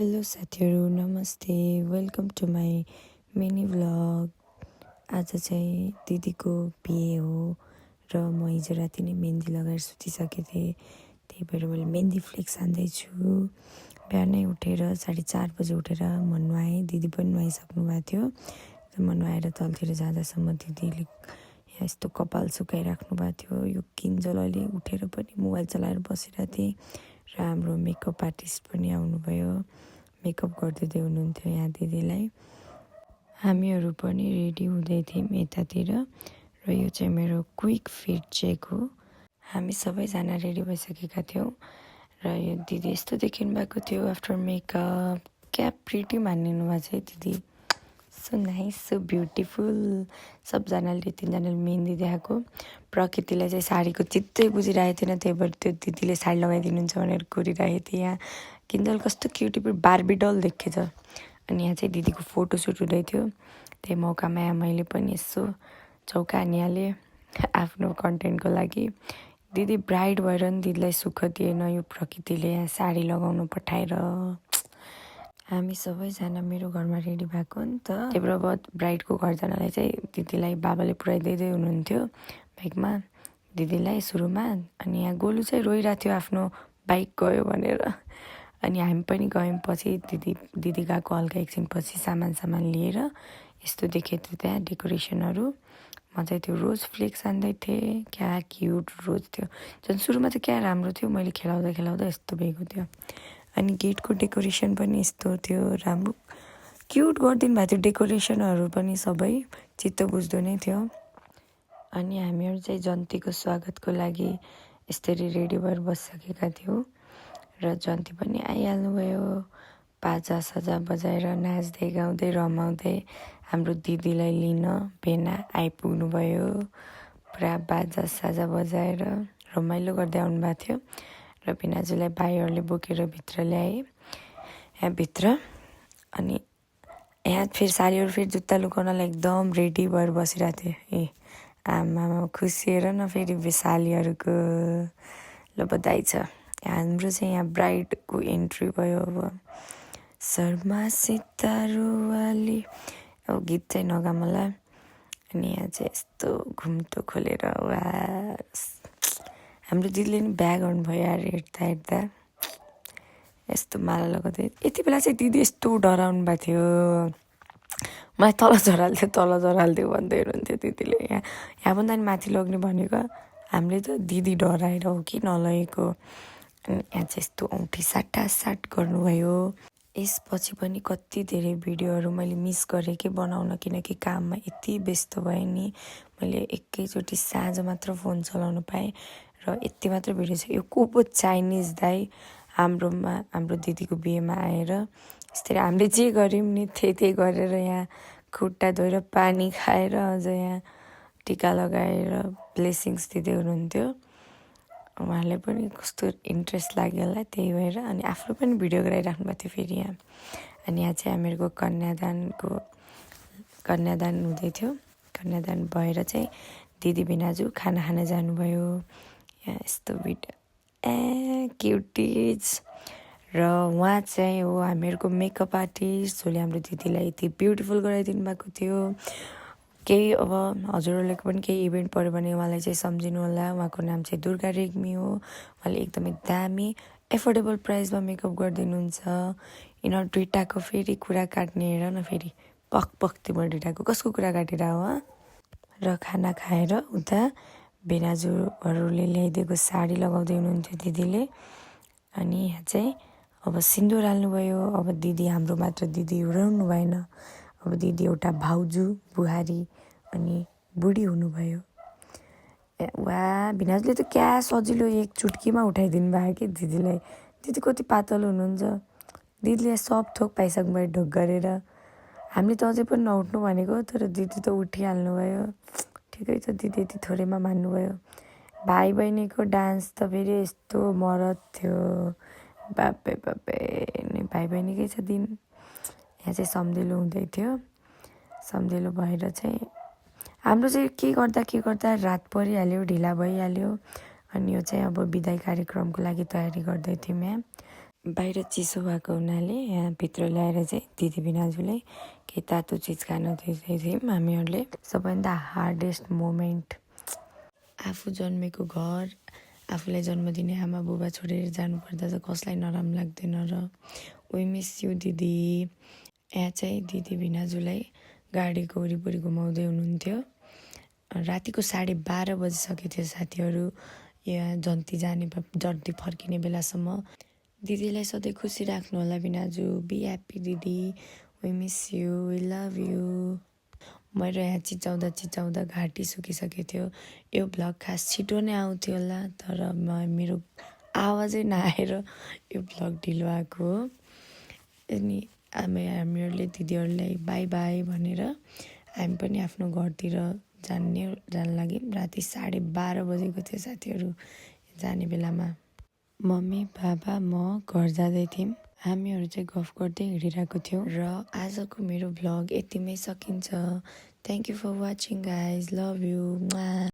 Hello साथीहरू नमस्ते welcome to my mini vlog. आज चाहिँ दिदीको बिहे हो र म हिजो राति नै मेहन्दी लगाएर सुतिसकेको थिएँ। त्यही भएर मैले मेहन्दी फ्लेक्स हान्दैछु। बिहानै उठेर 4:30 बजे उठेर म नुहाएँ। दिदी पनि नुहाइसक्नु भएको थियो। म नुहाएर तलतिर जाँदासम्म दिदीले यस्तो कपाल सुकाइराख्नु भएको थियो। यो किन्जल अहिले उठेर पनि मोबाइल चलाएर बसिरहेको थिएँ र हाम्रो मेकअप आर्टिस्ट पनि आउनुभयो। मेकअप गरिदिँदै हुनुहुन्थ्यो यहाँ दिदीलाई। हामीहरू पनि रेडी हुँदै थियौँ यतातिर र यो चाहिँ मेरो क्विक फिट चेक हो। हामी सबैजना रेडी भइसकेका थियौँ र यो दिदी यस्तो देखिनु भएको थियो आफ्टर मेकअप। क्या प्रिटी मानिनु भएको छ दिदी। So nice so beautiful. सबजनाले 3जनाले मेहन्दी देखाएको। प्रकृतिलाई चाहिँ साडीको चित्तै बुझिरहेको थिएन, त्यही भएर त्यो दिदीले साडी लगाइदिनुहुन्छ भनेर कोरिरहेको थिएँ। यहाँ किन्जल कस्तो क्युटी बार्बी डल देखेछ। अनि यहाँ चाहिँ दिदीको फोटोसुट हुँदै थियो। त्यही मौकामा यहाँ मैले पनि यसो चौका हानिहालेँ आफ्नो कन्टेन्टको लागि। दिदी ब्राइड भएर नि दिदीलाई सुख दिएन यो प्रकृतिले यहाँ साडी लगाउनु पठाएर। हामी सबैजना मेरो घरमा रेडी भएको नि त। त्यही ब्राइडको घर जानलाई चाहिँ दिदीलाई बाबाले पुऱ्याइदिँदै हुनुहुन्थ्यो बाइकमा दिदीलाई सुरुमा। अनि यहाँ गोलु चाहिँ रोइरहेको थियो आफ्नो बाइक गयो भनेर। अनि हामी पनि गयौँ पछि। दिदी गएको हल्का एकछिन पछि सामान लिएर यस्तो देखेको थियो त्यहाँ डेकोरेसनहरू। म चाहिँ त्यो रोज फ्लेक्स हान्दै थिएँ। क्या क्युट रोज थियो। झन् सुरुमा चाहिँ क्या राम्रो थियो। मैले खेलाउँदा यस्तो भएको थियो। अनि गेटको डेकोरेसन पनि यस्तो थियो राम्रो क्युट गरिदिनु भएको थियो। डेकोरेसनहरू पनि सबै चित्त बुझ्दो नै थियो। अनि हामीहरू चाहिँ जन्तीको स्वागतको लागि यसरी रेडी भएर बसिसकेका थियौँ र जन्ती पनि आइहाल्नुभयो। बाजा साजा बजाएर नाच्दै गाउँदै रमाउँदै हाम्रो दिदीलाई लिन भेना आइपुग्नु भयो। पुरा बाजा साजा बजाएर रमाइलो गर्दै आउनुभएको थियो र भेनाजुलाई भाइहरूले बोकेर भित्र ल्याए यहाँ भित्र। अनि यहाँ फेरि जुत्ता लुकाउनलाई एकदम रेडी भएर बसिरहेको थिएँ। ए आमामा खुसी हेर न फेरि बेसालीहरूको। ल बधाई छ। हाम्रो चाहिँ यहाँ ब्राइडको इन्ट्री भयो। अब शर्मा सितारो वाली अब गीत चाहिँ नगामला। अनि यहाँ चाहिँ यस्तो घुम्टो खोलेर वा हाम्रो दिदीले नि ब्याग आउनुभयो यार। हेर्दा यस्तो माला लगाउँदै यति बेला चाहिँ दिदी यस्तो डराउनु भएको थियो। मलाई तल झराल्थ्यो भन्दै हुनुहुन्थ्यो दिदीले। यहाँभन्दा नि माथि लग्ने भनेको हामीले त दिदी डराएर हो कि नलगेको। अनि यहाँ चाहिँ यस्तो औँठी साटासाट गर्नुभयो। यसपछि पनि कति धेरै भिडियोहरू मैले मिस गरेँ कि बनाउन, किनकि काममा यति व्यस्त भएँ नि। मैले एकैचोटि साँझ मात्र फोन चलाउनु पाएँ र यति मात्र भिडियो छ। यो को पो चाइनिज दाई हाम्रो दिदीको बिहेमा आएर यस्तै हामीले जे गऱ्यौँ नि त्यही गरेर यहाँ खुट्टा धोएर पानी खाएर अझ यहाँ टिका लगाएर ब्लेसिङ्स दिँदै हुनुहुन्थ्यो। उहाँले पनि कस्तो इन्ट्रेस्ट लाग्यो होला त्यही भएर। अनि आफ्नो पनि भिडियो गराइराख्नु भएको थियो फेरि यहाँ। अनि यहाँ चाहिँ हामीहरूको कन्यादान हुँदै थियो। कन्यादान भएर चाहिँ दिदी भेनाजु खाना खान जानुभयो। यहाँ यस्तो भिडियो क्युटिज। र उहाँ चाहिँ हो हामीहरूको मेकअप आर्टिस्ट जसले हाम्रो दिदीलाई यति ब्युटिफुल गराइदिनु भएको थियो। केही अब हजुरहरूले पनि केही इभेन्ट पऱ्यो भने उहाँलाई चाहिँ सम्झिनु होला। उहाँको नाम चाहिँ दुर्गा रेग्मी हो। उहाँले एकदमै दामी एफोर्डेबल प्राइसमा मेकअप गरिदिनुहुन्छ। यिनीहरू दुइटाको फेरि कुरा काट्ने हेर न फेरि पक तिम्रो दुइटाको कसको कुरा काटेर हो। र खाना खाएर उता भेनाजुहरूले ल्याइदिएको साडी लगाउँदै हुनुहुन्थ्यो दिदीले। अनि यहाँ चाहिँ अब सिन्दुर हाल्नुभयो। अब दिदी हाम्रो मात्र दिदी रहनु भएन। अब दिदी एउटा भाउजू बुहारी अनि बुढी हुनुभयो। वा भिनाजुले त क्या सजिलो एक चुट्कीमा उठाइदिनु भयो कि दिदीलाई। दिदी कति पातल हुनुहुन्छ। दिदीले सब थोक पाइसक्नु भयो ढोक गरेर। हामीले त अझै पनि नउठ्नु भनेको तर दिदी त उठिहाल्नु भयो। ठिकै छ दिदी यति थोरैमा मान्नुभयो। भाइ बहिनीको डान्स त फेरि यस्तो मरद थियो। बापे भाइ बहिनीकै छ दिन। यहाँ चाहिँ सम्झिलो हुँदै थियो। सम्झिलो भएर चाहिँ हाम्रो चाहिँ के गर्दा रात परिहाल्यो, ढिला भइहाल्यो। अनि यो चाहिँ अब बिदाई कार्यक्रमको लागि तयारी गर्दै थियौँ यहाँ। बाहिर चिसो भएको हुनाले यहाँ भित्र ल्याएर चाहिँ दिदी भिनाजुलाई केही तातो चिज खान दिँदै थियौँ हामीहरूले। सबभन्दा हार्डेस्ट मोमेन्ट, आफू जन्मेको घर, आफूलाई जन्म दिने आमा बुबा छोडेर जानुपर्दा चाहिँ कसलाई नराम्रो लाग्दैन र वी मिस यु दिदी। यहाँ चाहिँ दिदी भिनाजुलाई गाडीको वरिपरि घुमाउँदै हुनुहुन्थ्यो। रातिको 12:30 बजिसकेको थियो साथीहरू, यहाँ जन्ती जन्ती फर्किने बेलासम्म। दिदीलाई सधैँ खुसी राख्नु होला भिनाजु, बी ह्याप्पी दिदी, we miss you, we love you. मेरो यहाँ चिचाउँदा घाँटी सुकिसकेको थियो। यो भ्लग खास छिटो नै आउँथ्यो होला, तर मेरो आवाजै नआएर यो भ्लग ढिलो आएको हो। अनि हामीहरूले दिदीहरूलाई बाई बाई भनेर हामी पनि आफ्नो घरतिर जान लाग्यौँ। राति 12:30 बजेको थियो साथीहरू जाने बेलामा। मम्मी बाबा म घर जाँदै थियौँ। हामीहरू चाहिँ गफ गर्दै हिँडिरहेको थियौँ र आजको मेरो भ्लग यतिमै सकिन्छ। Thank you for watching guys, love you.